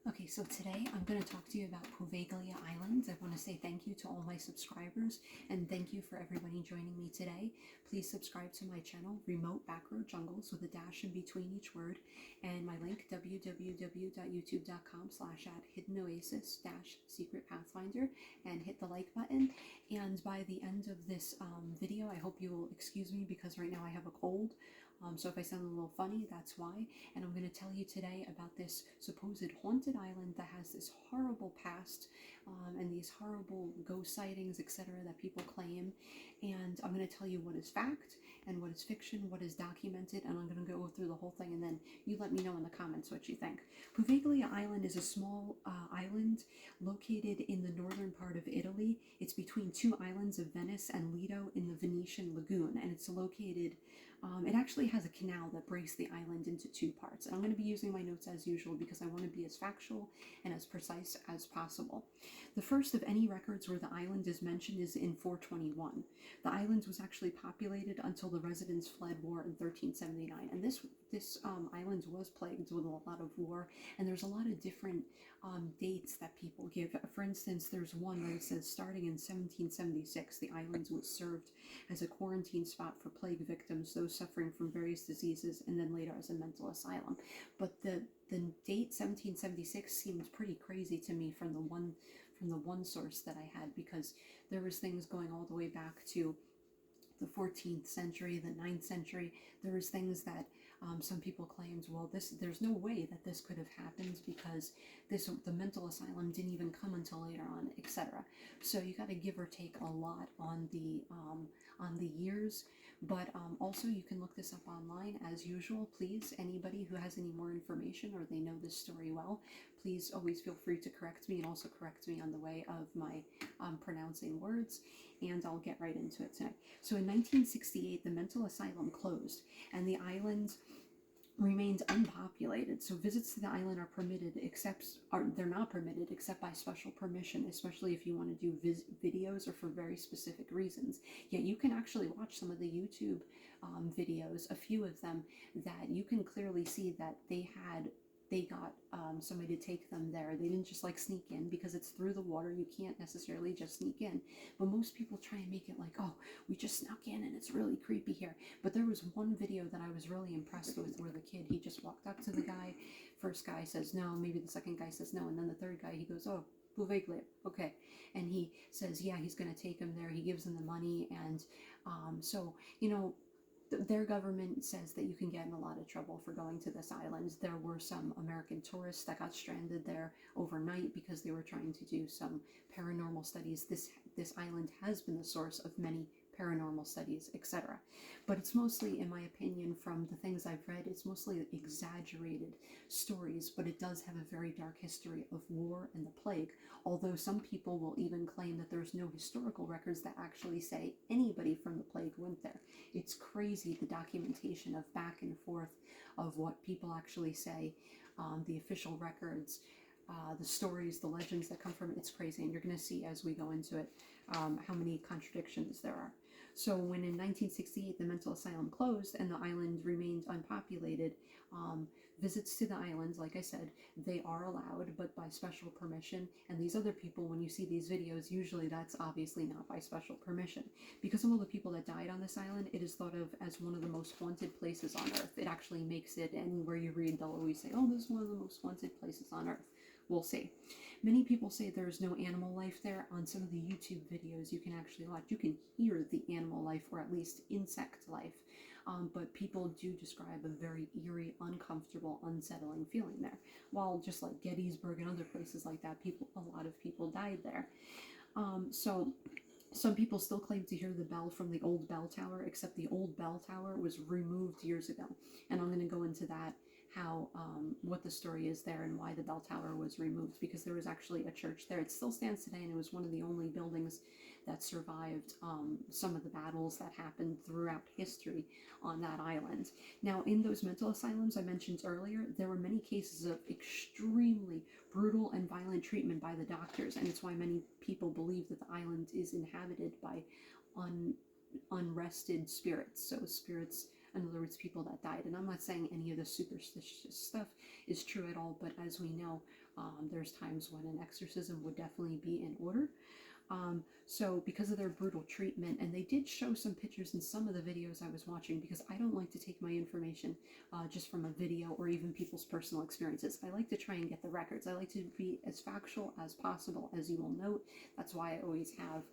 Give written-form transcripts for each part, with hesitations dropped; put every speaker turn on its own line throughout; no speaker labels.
Okay, so today I'm going to talk to you about Poveglia Island. I want to say thank you to all my subscribers and thank you for everybody joining me today. Please subscribe to my channel, Remote-Backroad-Jungles, with a dash in between each word, and my link, www.youtube.com/hiddenoasis-secret pathfinder, and hit the like button. And by the end of this video, I hope you will excuse me because right now I have a cold. So if I sound a little funny, that's why. And I'm going to tell you today about this supposed haunted island that has this horrible past and these horrible ghost sightings, etc., that people claim. And I'm going to tell you what is fact and what is fiction, what is documented, and I'm going to go through the whole thing, and then you let me know in the comments what you think. Poveglia Island is a small island located in the northern part of Italy. It's between two islands of Venice and Lido in the Venetian lagoon, and it's located it actually has a canal that breaks the island into two parts. And I'm going to be using my notes as usual because I want to be as factual and as precise as possible. The first of any records where the island is mentioned is in 421. The island was actually populated until the residents fled war in 1379. And this island was plagued with a lot of war, and there's a lot of different dates that people give. For instance, there's one that says starting in 1776, the island was served as a quarantine spot for plague victims, those suffering from various diseases, and then later as a mental asylum. But the date 1776 seemed pretty crazy to me from the one source that I had, because there was things going all the way back to the 14th century, the 9th century. There was things that some people claimed, well, there's no way that this could have happened because the mental asylum didn't even come until later on, etc. So you got to give or take a lot on the years. But also you can look this up online as usual. Please, anybody who has any more information or they know this story well, please always feel free to correct me, and also correct me on the way of my pronouncing words, and I'll get right into it tonight. So in 1968, the mental asylum closed and the island remained unpopulated. So visits to the island are permitted, they're not permitted except by special permission, especially if you want to do videos or for very specific reasons. Yet you can actually watch some of the YouTube videos, a few of them, that you can clearly see that they got somebody to take them there. They didn't just like sneak in, because it's through the water. You can't necessarily just sneak in. But most people try and make it like, oh, we just snuck in and it's really creepy here. But there was one video that I was really impressed with where the kid, he just walked up to the guy. First guy says no, maybe the second guy says no, and then the third guy, he goes, oh, Poveglia, okay. And he says, yeah, he's going to take him there. He gives him the money. And so, you know, their government says that you can get in a lot of trouble for going to this island. There were some American tourists that got stranded there overnight because they were trying to do some paranormal studies. This island has been the source of many paranormal studies, etc. But it's mostly, in my opinion, from the things I've read, it's mostly exaggerated stories, but it does have a very dark history of war and the plague, although some people will even claim that there's no historical records that actually say anybody from the plague went there. It's crazy, the documentation of back and forth of what people actually say, the official records, the stories, the legends that come from it. It's crazy, and you're going to see as we go into it how many contradictions there are. So when in 1968 the mental asylum closed and the island remained unpopulated, visits to the islands, like I said, they are allowed, but by special permission. And these other people, when you see these videos, usually that's obviously not by special permission. Because of all the people that died on this island, it is thought of as one of the most haunted places on Earth. It actually makes it, and where you read, they'll always say, oh, this is one of the most haunted places on Earth. We'll see. Many people say there's no animal life there. On some of the YouTube videos you can actually watch, you can hear the animal life, or at least insect life. But people do describe a very eerie, uncomfortable, unsettling feeling there. While just like Gettysburg and other places like that, a lot of people died there. So some people still claim to hear the bell from the old bell tower, except the old bell tower was removed years ago. And I'm going to go into that, how what the story is there and why the bell tower was removed, because there was actually a church there. It still stands today, and it was one of the only buildings that survived some of the battles that happened throughout history on that island. Now, in those mental asylums I mentioned earlier, there were many cases of extremely brutal and violent treatment by the doctors, and it's why many people believe that the island is inhabited by unrested spirits, so spirits In other words, people that died. And I'm not saying any of the superstitious stuff is true at all, but as we know, there's times when an exorcism would definitely be in order. So because of their brutal treatment, and they did show some pictures in some of the videos I was watching, because I don't like to take my information just from a video or even people's personal experiences. I like to try and get the records. I like to be as factual as possible, as you will note. That's why I always have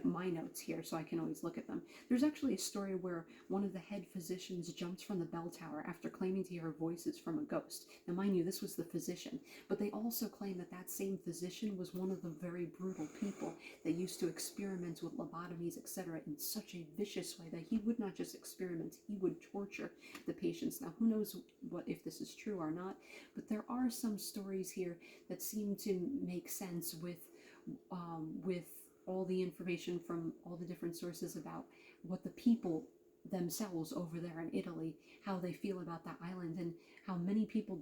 my notes here, so I can always look at them. There's actually a story where one of the head physicians jumps from the bell tower after claiming to hear voices from a ghost. Now, mind you, this was the physician, but they also claim that that same physician was one of the very brutal people that used to experiment with lobotomies, etc., in such a vicious way that he would not just experiment, he would torture the patients. Now, who knows what if this is true or not, but there are some stories here that seem to make sense with all the information from all the different sources about what the people themselves over there in Italy, how they feel about that island, and how many people,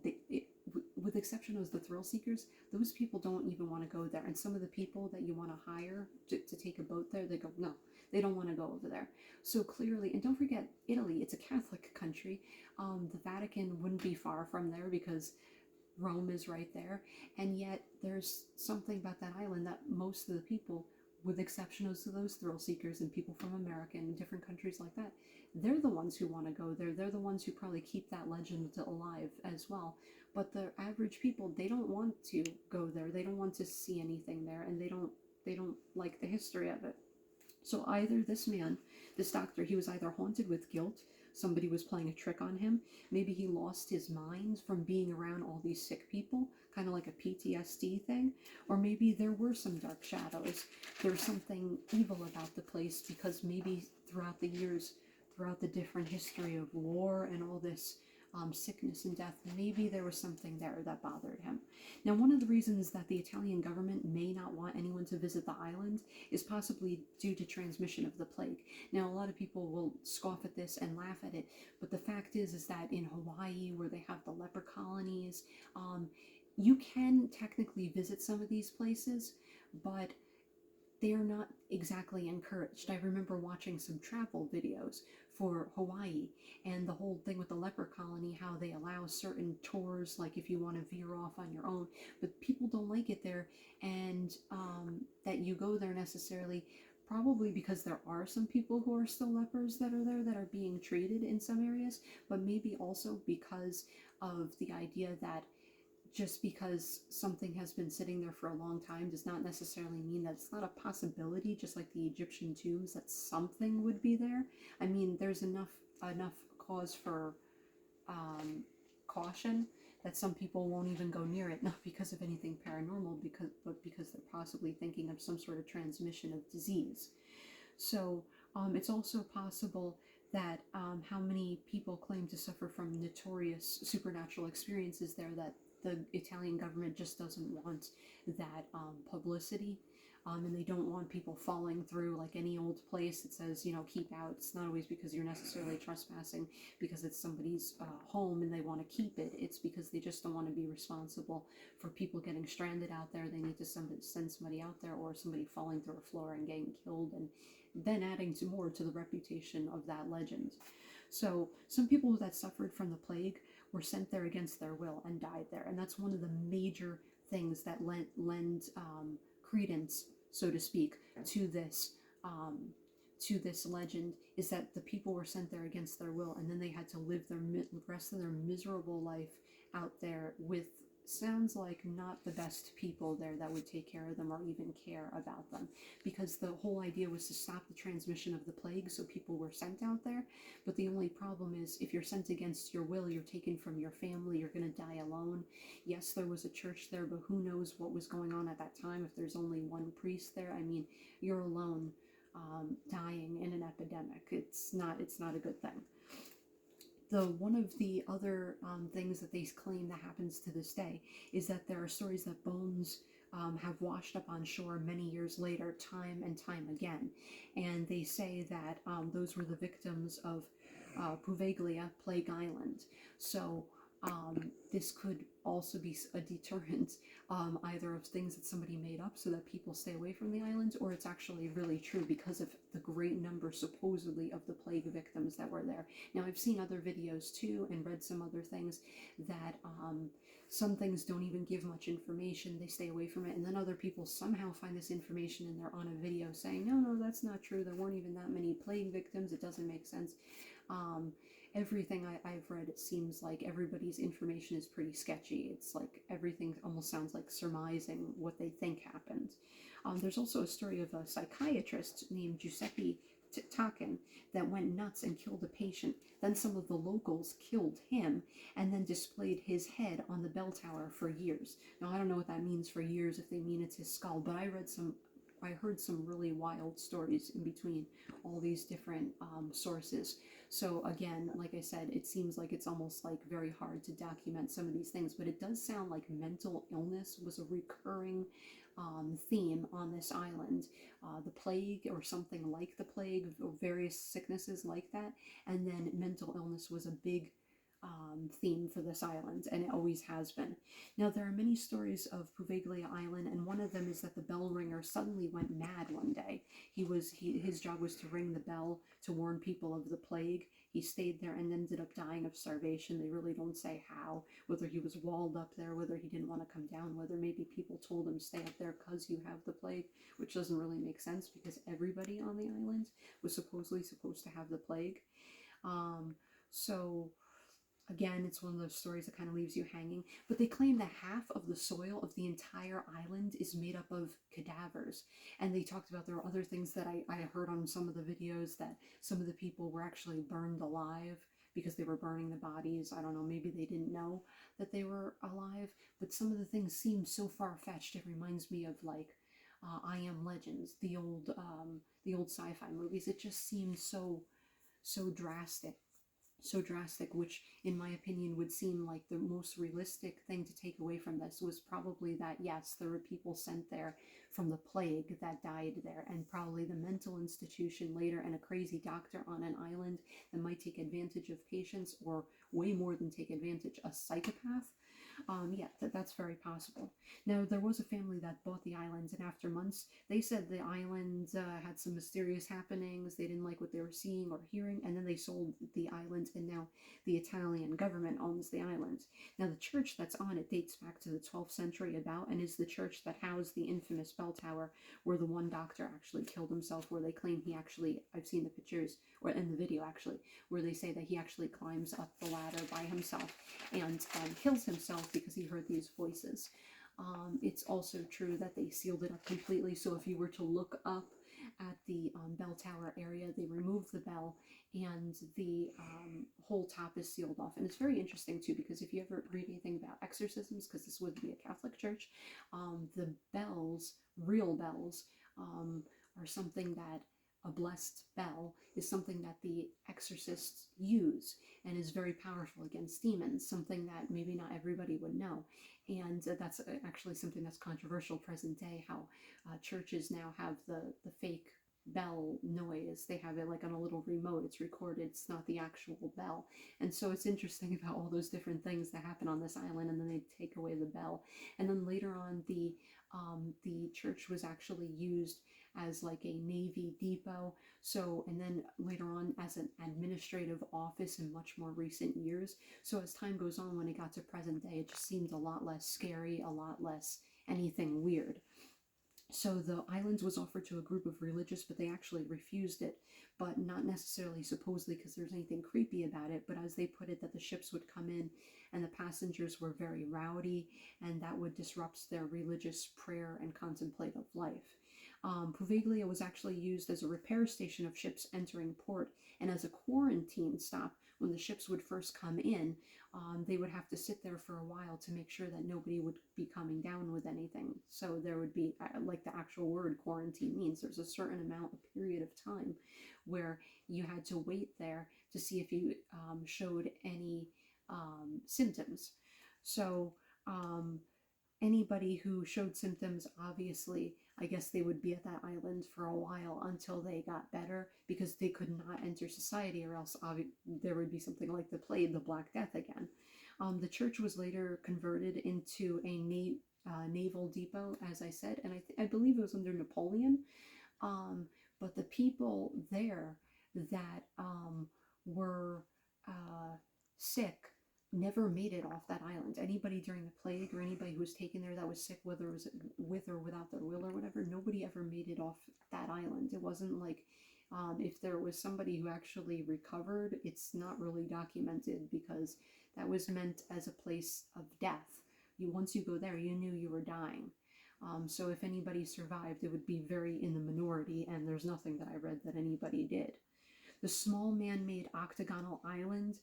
with exception of the thrill seekers, those people don't even want to go there. And some of the people that you want to hire to take a boat there, they go, no, they don't want to go over there. So clearly, and don't forget, Italy, it's a Catholic country. The Vatican wouldn't be far from there because Rome is right there. And yet there's something about that island that most of the people, with exception of those thrill seekers and people from America and different countries like that, they're the ones who want to go there. They're the ones who probably keep that legend alive as well. But the average people, they don't want to go there. They don't want to see anything there, and they don't like the history of it. So either this man, this doctor, he was either haunted with guilt, somebody was playing a trick on him, maybe he lost his mind from being around all these sick people, kind of like a PTSD thing, or maybe there were some dark shadows. There's something evil about the place because maybe throughout the years, throughout the different history of war and all this sickness and death, maybe there was something there that bothered him. Now, one of the reasons that the Italian government may not want anyone to visit the island is possibly due to transmission of the plague. Now, a lot of people will scoff at this and laugh at it, but the fact is that in Hawaii, where they have the leper colonies, you can technically visit some of these places, but they are not exactly encouraged. I remember watching some travel videos for Hawaii and the whole thing with the leper colony, how they allow certain tours, like if you want to veer off on your own, but people don't like it there, and that you go there necessarily, probably because there are some people who are still lepers that are there that are being treated in some areas, but maybe also because of the idea that just because something has been sitting there for a long time does not necessarily mean that it's not a possibility, just like the Egyptian tombs, that something would be there. I mean, there's enough cause for caution that some people won't even go near it, not because of anything paranormal, but because they're possibly thinking of some sort of transmission of disease. So it's also possible that how many people claim to suffer from notorious supernatural experiences there, that the Italian government just doesn't want that publicity, and they don't want people falling through like any old place that says, you know, keep out. It's not always because you're necessarily trespassing because it's somebody's home and they want to keep it. It's because they just don't want to be responsible for people getting stranded out there. They need to send somebody out there, or somebody falling through a floor and getting killed, and then adding more to the reputation of that legend. So some people that suffered from the plague were sent there against their will and died there, and that's one of the major things that lend credence, so to speak, to this legend, is that the people were sent there against their will, and then they had to live the rest of their miserable life out there with, sounds like, not the best people there that would take care of them or even care about them, because the whole idea was to stop the transmission of the plague, so people were sent out there. But the only problem is, if you're sent against your will, you're taken from your family, you're going to die alone. Yes, there was a church there, but who knows what was going on at that time if there's only one priest there. I mean, you're alone, dying in an epidemic. It's not a good thing. One of the other things that they claim that happens to this day is that there are stories that bones have washed up on shore many years later, time and time again. And they say that those were the victims of Poveglia, Plague Island. So this could also be a deterrent, either of things that somebody made up so that people stay away from the islands, or it's actually really true because of the great number supposedly of the plague victims that were there. Now, I've seen other videos too and read some other things that some things don't even give much information, they stay away from it, and then other people somehow find this information and they're on a video saying, no, that's not true, there weren't even that many plague victims, it doesn't make sense. Everything I've read, it seems like everybody's information is pretty sketchy. It's like everything almost sounds like surmising what they think happened. There's also a story of a psychiatrist named Giuseppe Takin that went nuts and killed a patient. Then some of the locals killed him and then displayed his head on the bell tower for years. Now, I don't know what that means for years, if they mean it's his skull, but I heard some really wild stories in between all these different sources. So again, like I said, it seems like it's almost like very hard to document some of these things, but it does sound like mental illness was a recurring theme on this island. The plague or something like the plague, or various sicknesses like that, and then mental illness was a big theme for this island, and it always has been. Now, there are many stories of Poveglia Island, and one of them is that the bell ringer suddenly went mad one day. His job was to ring the bell to warn people of the plague. He stayed there and ended up dying of starvation. They really don't say how, whether he was walled up there, whether he didn't want to come down, whether maybe people told him stay up there because you have the plague, which doesn't really make sense because everybody on the island was supposedly supposed to have the plague. So again, it's one of those stories that kind of leaves you hanging. But they claim that half of the soil of the entire island is made up of cadavers. And they talked about there were other things that I heard on some of the videos, that some of the people were actually burned alive because they were burning the bodies. I don't know, maybe they didn't know that they were alive. But some of the things seem so far-fetched. It reminds me of like I Am Legends, the old sci-fi movies. It just seems so drastic. Which in my opinion would seem like the most realistic thing to take away from this was probably that yes, there were people sent there from the plague that died there, and probably the mental institution later, and a crazy doctor on an island that might take advantage of patients, or way more than take advantage, a psychopath. Yeah, that's very possible. Now, there was a family that bought the island, and after months, they said the island had some mysterious happenings. They didn't like what they were seeing or hearing, and then they sold the island, and now the Italian government owns the island. Now, the church that's on it dates back to the 12th century about, and is the church that housed the infamous bell tower where the one doctor actually killed himself, where they claim he actually, I've seen the pictures, or in the video actually, where they say that he actually climbs up the ladder by himself and kills himself because he heard these voices. It's also true that they sealed it up completely, so if you were to look up at the bell tower area, they removed the bell and the whole top is sealed off. And it's very interesting too, because if you ever read anything about exorcisms, because this would be a Catholic church, the bells, real bells, are something that a blessed bell is something that the exorcists use and is very powerful against demons, something that maybe not everybody would know. And that's actually something that's controversial present day, how churches now have the fake bell noise. They have it like on a little remote, it's recorded, it's not the actual bell. And so it's interesting about all those different things that happen on this island, and then they take away the bell. And then later on, the church was actually used as like a Navy depot. So, and then later on as an administrative office in much more recent years. So as time goes on, when it got to present day, it just seemed a lot less scary, a lot less anything weird. So the island was offered to a group of religious, but they actually refused it, but not necessarily supposedly because there's anything creepy about it, but as they put it, that the ships would come in and the passengers were very rowdy, and that would disrupt their religious prayer and contemplative life. Poveglia was actually used as a repair station of ships entering port, and as a quarantine stop when the ships would first come in. They would have to sit there for a while to make sure that nobody would be coming down with anything. So there would be, like the actual word quarantine means, there's a certain amount, a period of time where you had to wait there to see if you showed any symptoms. So anybody who showed symptoms, obviously, I guess they would be at that island for a while until they got better, because they could not enter society, or else there would be something like the plague, the Black Death again. The church was later converted into a naval depot, as I said, and I believe it was under Napoleon. But the people there that were sick never made it off that island. Anybody during the plague, or anybody who was taken there that was sick, whether it was with or without their will or whatever, nobody ever made it off that island. It wasn't like, if there was somebody who actually recovered, it's not really documented, because that was meant as a place of death. Once you go there, you knew you were dying. So if anybody survived, it would be very in the minority, and there's nothing that I read that anybody did. The small man-made octagonal island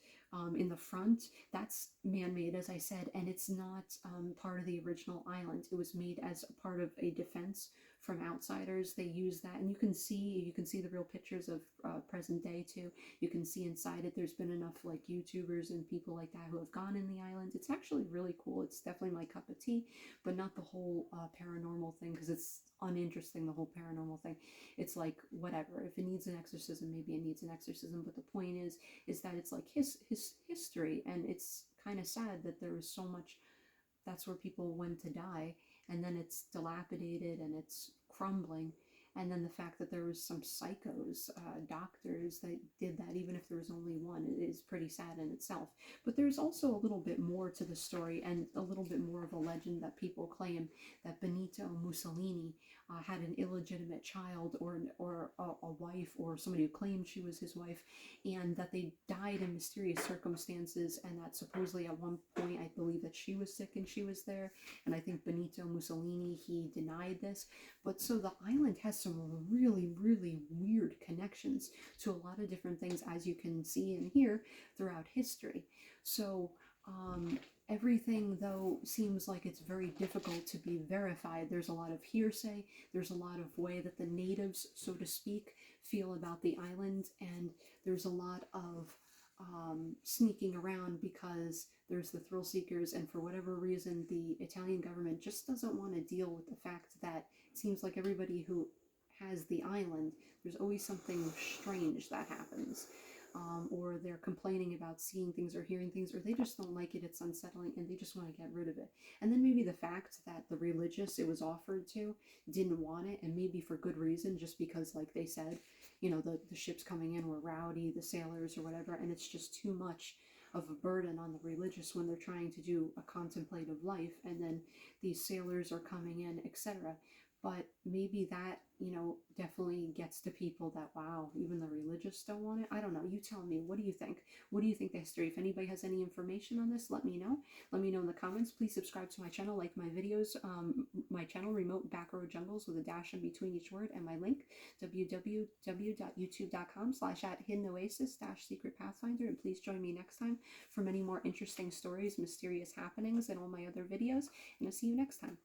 in the front, that's man-made, as I said, and it's not part of the original island. It was made as a part of a defense from outsiders. They use that, and you can see the real pictures of present day too. You can see inside it. There's been enough like YouTubers and people like that who have gone in the island. It's actually really cool. It's definitely my cup of tea, but not the whole paranormal thing, because it's uninteresting, the whole paranormal thing. It's like, whatever, if it needs an exorcism, maybe it needs an exorcism, but the point is that it's like his history, and it's kind of sad that there was so much, that's where people went to die, and then it's dilapidated and it's crumbling. And then the fact that there was some psychos, doctors that did that, even if there was only one, it is pretty sad in itself. But there's also a little bit more to the story, and a little bit more of a legend that people claim that Benito Mussolini had an illegitimate child, or a wife, or somebody who claimed she was his wife, and that they died in mysterious circumstances, and that supposedly at one point, I believe that she was sick and she was there, and I think Benito Mussolini, he denied this. But so the island has some really, really weird connections to a lot of different things, as you can see and hear throughout history. So everything, though, seems like it's very difficult to be verified. There's a lot of hearsay. There's a lot of way that the natives, so to speak, feel about the island, and there's a lot of sneaking around, because there's the thrill seekers, and for whatever reason the Italian government just doesn't want to deal with the fact that it seems like everybody who has the island, there's always something strange that happens, or they're complaining about seeing things or hearing things, or they just don't like it, it's unsettling, and they just want to get rid of it. And then maybe the fact that the religious it was offered to didn't want it, and maybe for good reason, just because, like they said, you know, the ships coming in were rowdy, the sailors or whatever, and it's just too much of a burden on the religious when they're trying to do a contemplative life, and then these sailors are coming in, etc. But maybe that, you know, definitely gets to people that, wow, even the religious don't want it. I don't know. You tell me. What do you think? What do you think the history? If anybody has any information on this, let me know. Let me know in the comments. Please subscribe to my channel, like my videos, my channel, Remote-Backroad-Jungles, with a dash in between each word, and my link, www.youtube.com/@hiddenoasis-secret-pathfinder. And please join me next time for many more interesting stories, mysterious happenings, and all my other videos. And I'll see you next time.